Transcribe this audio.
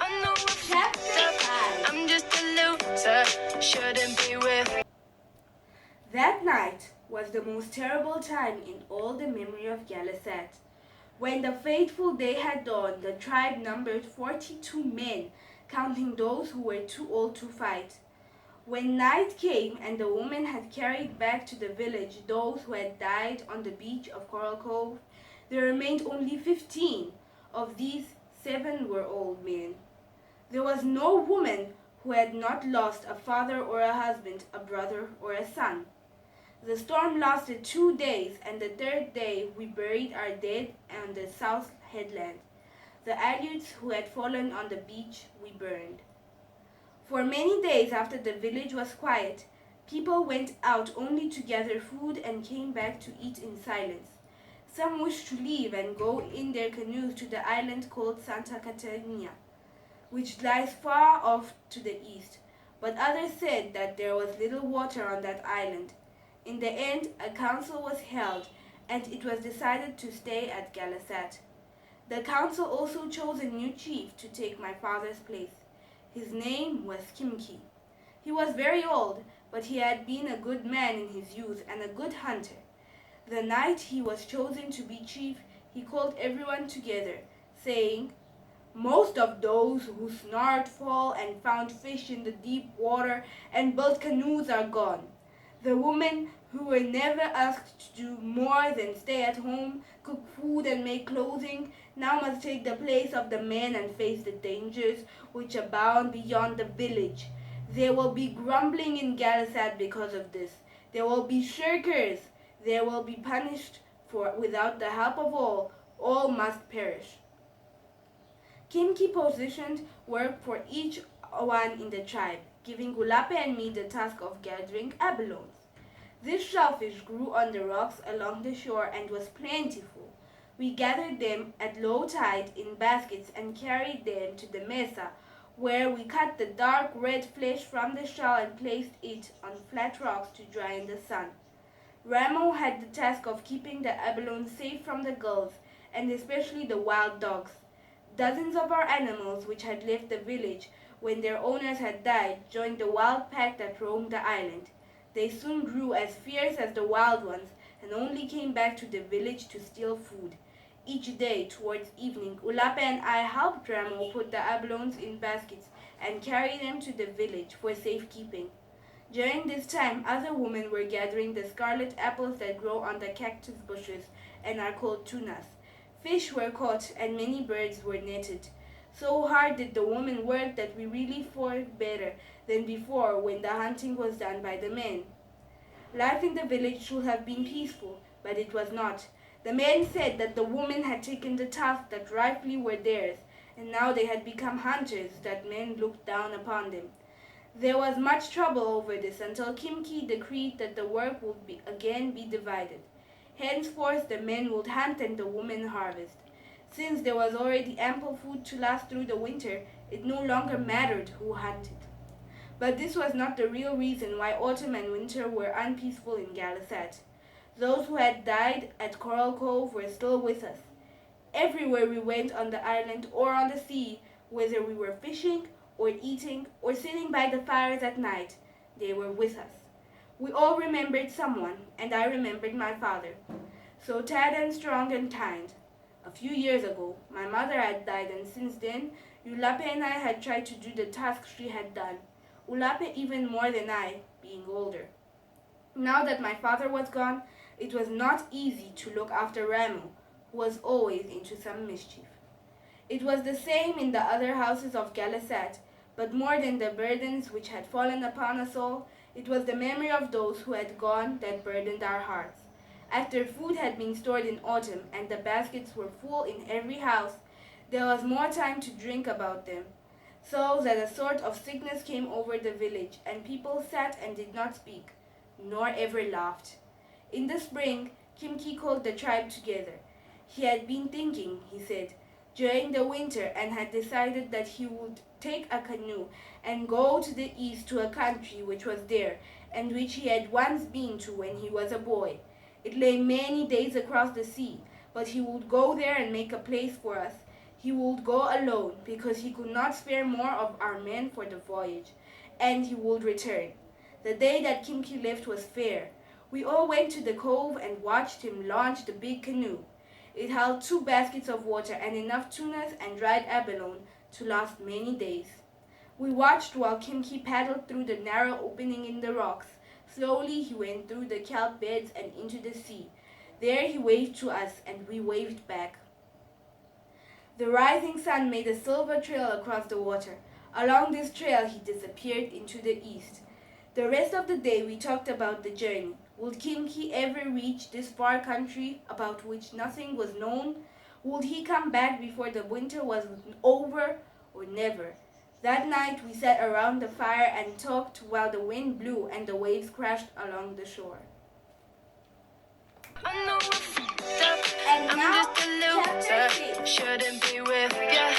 Chapter 5. I'm just a loser, shouldn't be with. That night was the most terrible time in all the memory of Ghalas-at. When the fateful day had dawned, the tribe numbered 42 men, counting those who were too old to fight. When night came and the women had carried back to the village those who had died on the beach of Coral Cove, there remained only 15. Of these, 7 were old men. There was no woman who had not lost a father or a husband, a brother or a son. The storm lasted 2 days, and the 3rd day we buried our dead on the south headland. The Aleuts who had fallen on the beach we burned. For many days after the village was quiet, people went out only to gather food and came back to eat in silence. Some wished to leave and go in their canoes to the island called Santa Catarina, which lies far off to the east, but others said that there was little water on that island. In the end, a council was held, and it was decided to stay at Ghalas-at. The council also chose a new chief to take my father's place. His name was Kimki. He was very old, but he had been a good man in his youth and a good hunter. The night he was chosen to be chief, he called everyone together, saying, "Most of those who snared fall and found fish in the deep water and built canoes are gone. The women who were never asked to do more than stay at home, cook food and make clothing, now must take the place of the men and face the dangers which abound beyond the village. There will be grumbling in Ghalas-at because of this. There will be shirkers. They will be punished, for without the help of all must perish." Kimki positioned work for each one in the tribe, giving Gulape and me the task of gathering abalone. This shellfish grew on the rocks along the shore and was plentiful. We gathered them at low tide in baskets and carried them to the mesa, where we cut the dark red flesh from the shell and placed it on flat rocks to dry in the sun. Ramo had the task of keeping the abalone safe from the gulls, and especially the wild dogs. Dozens of our animals, which had left the village when their owners had died, joined the wild pack that roamed the island. They soon grew as fierce as the wild ones and only came back to the village to steal food. Each day, towards evening, Ulape and I helped Ramo put the abalones in baskets and carry them to the village for safekeeping. During this time, other women were gathering the scarlet apples that grow on the cactus bushes and are called tunas. Fish were caught and many birds were netted. So hard did the women work that we really fought better than before when the hunting was done by the men. Life in the village should have been peaceful, but it was not. The men said that the women had taken the tasks that rightfully were theirs, and now they had become hunters, that men looked down upon them. There was much trouble over this until Kimki decreed that the work would again be divided. Henceforth the men would hunt and the women harvest. Since there was already ample food to last through the winter, it no longer mattered who hunted. But this was not the real reason why autumn and winter were unpeaceful in Ghalas-at. Those who had died at Coral Cove were still with us. Everywhere we went on the island or on the sea, whether we were fishing or eating or sitting by the fires at night, they were with us. We all remembered someone, and I remembered my father, so tad and strong and kind. A few years ago, my mother had died, and since then, Ulape and I had tried to do the task she had done. Ulape even more than I, being older. Now that my father was gone, it was not easy to look after Ramo, who was always into some mischief. It was the same in the other houses of Ghalas-at, but more than the burdens which had fallen upon us all, it was the memory of those who had gone that burdened our hearts. After food had been stored in autumn and the baskets were full in every house, there was more time to drink about them, so that a sort of sickness came over the village, and people sat and did not speak, nor ever laughed. In the spring, Kimki called the tribe together. He had been thinking, he said, during the winter, and had decided that he would take a canoe and go to the east to a country which was there, and which he had once been to when he was a boy. It lay many days across the sea, but he would go there and make a place for us. He would go alone because he could not spare more of our men for the voyage, and he would return. The day that Kimki left was fair. We all went to the cove and watched him launch the big canoe. It held 2 baskets of water and enough tunas and dried abalone to last many days. We watched while Kimki paddled through the narrow opening in the rocks. Slowly he went through the kelp beds and into the sea. There he waved to us and we waved back. The rising sun made a silver trail across the water. Along this trail he disappeared into the east. The rest of the day we talked about the journey. Would Kimki ever reach this far country about which nothing was known? Would he come back before the winter was over, or never? That night we sat around the fire and talked while the wind blew and the waves crashed along the shore. I know I fucked up. And I'm now, just a chapter loser. 6. Shouldn't be with ya.